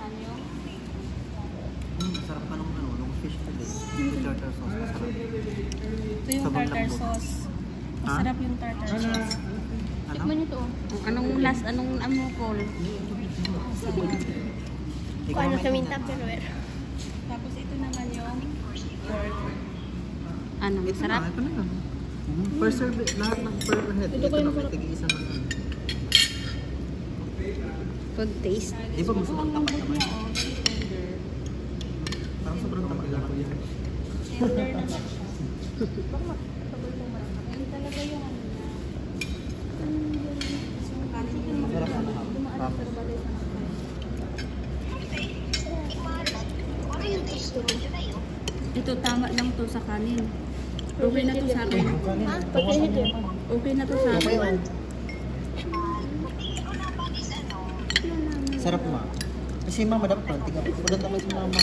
naman yung Sarap pa nung fish fillet. Yung tartar sauce, masarap. ito yung tartar sauce. Masarap yung tartar sauce. Tikman nyo to. Anong call? Ano sa minta pero Tapos ito naman yung pork. Ano, Ito masarap? na, ito na yun. Per serve, lahat ng per head. Ito na, may tig-isa na. Food taste. Di ba gusto ng tapat naman? Parang sobrang tapat lang. Tender naman. Yan talaga yung ano niya. Masarap na lahat. Ito tama lang to sa kanin. Okay na to sa akin. Okay na to sa akin. Sarap ma. Kasi mama dapat parang tingnan. Udah tamay si mama.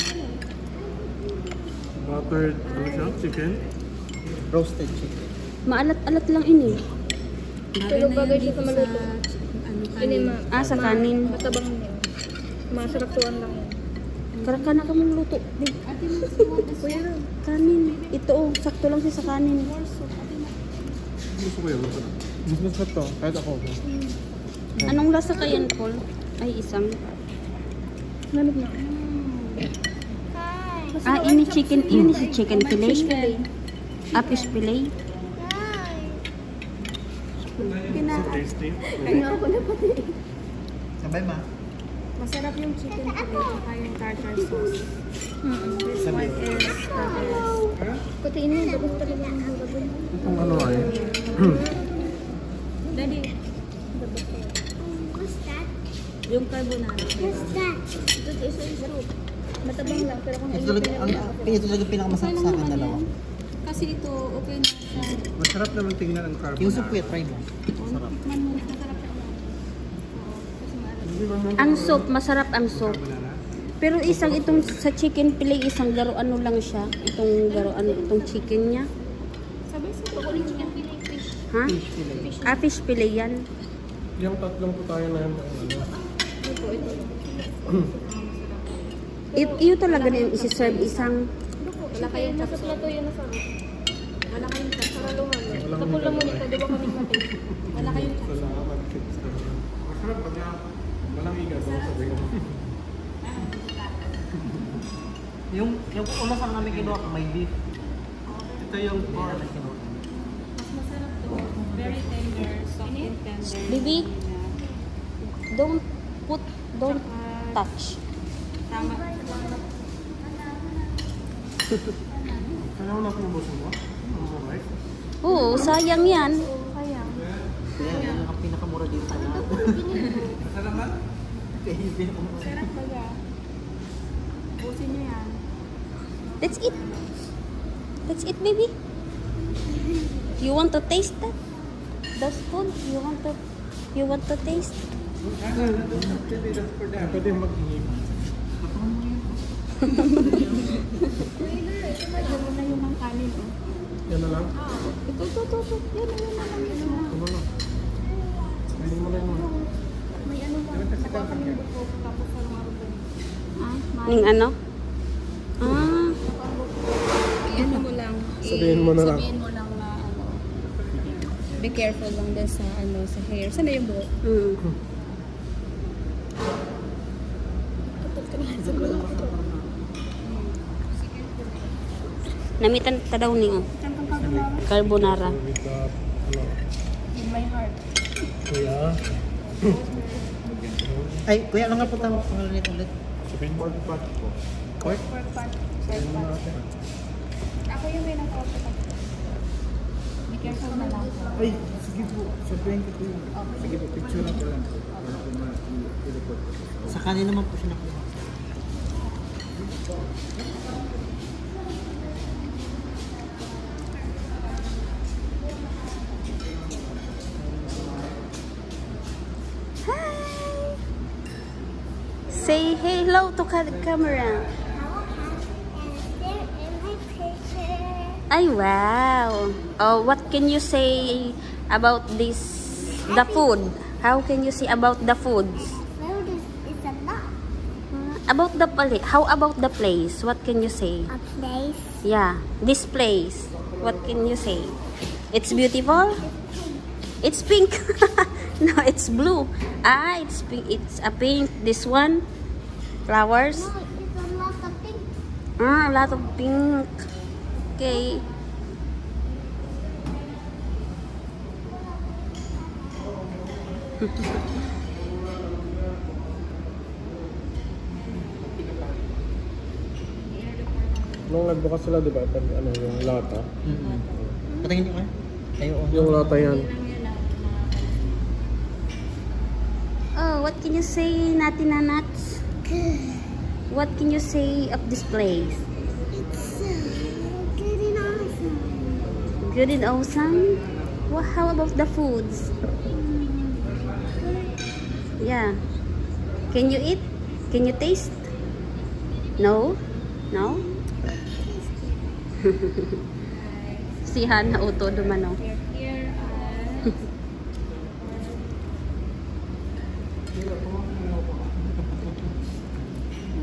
Buttered, ano siya? Chicken? Roasted chicken. Maalat-alat lang ini. Pero bagay siya sa maluto. Ano, Ini kanin. Sa kanin. matabang niya. Masarap tuwan lang yan. Karaka na ka mong luto. Kuya na. Kanin. Ito oh, sakto lang siya sa kanin. Gusto ko yun. Mas masarap to. Kahit ako. Anong lasa kayan, Paul? Ay, isang. Lamig na. Ini chicken. Ini si chicken fillet. Fish fillet. Tasty. Kanya ako na pati. Sabay ma. Masarap yung chicken fillet saka yung tartar sauce. This Sabi. one is pati ini bagus talaga yung bagoy. Itong ano ay. Daddy. Yung carbonara. Ito is soup. Matabang lang pero kung Ito talaga pinakamasarap sa akin dalawa. Kasi ito, okay na siya. Masarap naman tingnan ang carbonara. Yung soup kuya, try mo. Masarap. Tikman mo, masarap siya. Hindi ba naman Ang soup, masarap ang soup. carbonara? Pero isang itong sa chicken fillet, isang ano lang siya. Itong chicken niya. sabi sa broccoli chicken fillet fish. Ha? Fish fillet. Fish fillet yan. Yung tatlong po tayo na yun. Iyo talaga na yung isi-serve isang. Wala kayong chop. Sa plato yun na sarap. Wala kayong chop. Saralo-halo. Tapos lang mo nito, di ba kaming mati? Wala kayong chop. Salamat. Masarap pag walang iga. Sabi ko. Yung una sa namin kinuha, may beef. Ito yung pork. Masarap to. Very tender, soft and tender. Bibi, don't touch. Tama. Kaya wala kong ubusin mo? Alright. Oo, sayang yan. Kaya. Kaya yan ang pinakamura dito sa lahat. Masarap ba? Kaya yung pinakamura. Sarap baga. Busin nyo yan. Let's eat. Let's eat, baby. You want to taste that? Those food? You want to taste? Pwede mag-ihip. Lagyan mo na yung mga kanin. Yan na lang. Ito. Yan na lang. Ano lang. Hindi mo lang mo. May ano ba? Nakuha kami yung buko. Tapos anong araw ba? Yung ano? Ano mo lang. Sabihin mo na lang. Sabihin mo lang na ano. Be careful lang din sa ano sa hair. Saan na yung buhok? Namitan ta daw ni carbonara. With the, ano, In my heart. kuya. Ay, kuya, ano nga po tawag pangalan nito ulit? Chicken pork pot po. Pork? Pork pot. Sabihin mo natin. Ako yung may nakausap ako. Be careful na lang. Ay, sige po. Sabihin ko po yun. Sige po, picture na po lang. Wala po ma-report po. Sa kanin naman po siya nakuha. Say hello to camera. Ay, wow. Oh, what can you say about the food? How can you say about the foods? About the how about the place? What can you say? A place. Yeah, this place. What can you say? It's beautiful. It's pink. No, it's blue. Ah, it's pink. It's a pink. This one, flowers. No, it's a lot of pink. Ah, a lot of pink. Okay. Nung nagbukas sila, di ba? Pag ano, yung lata. Patingin nyo kayo? Kayo on. Yung lata yan. Oh, what can you say, Nati Nanats? What can you say of this place? It's good and awesome. Good and awesome. Well, how about the foods? Yeah. Can you eat? Can you taste? No? No? Si Hana Uto dumano.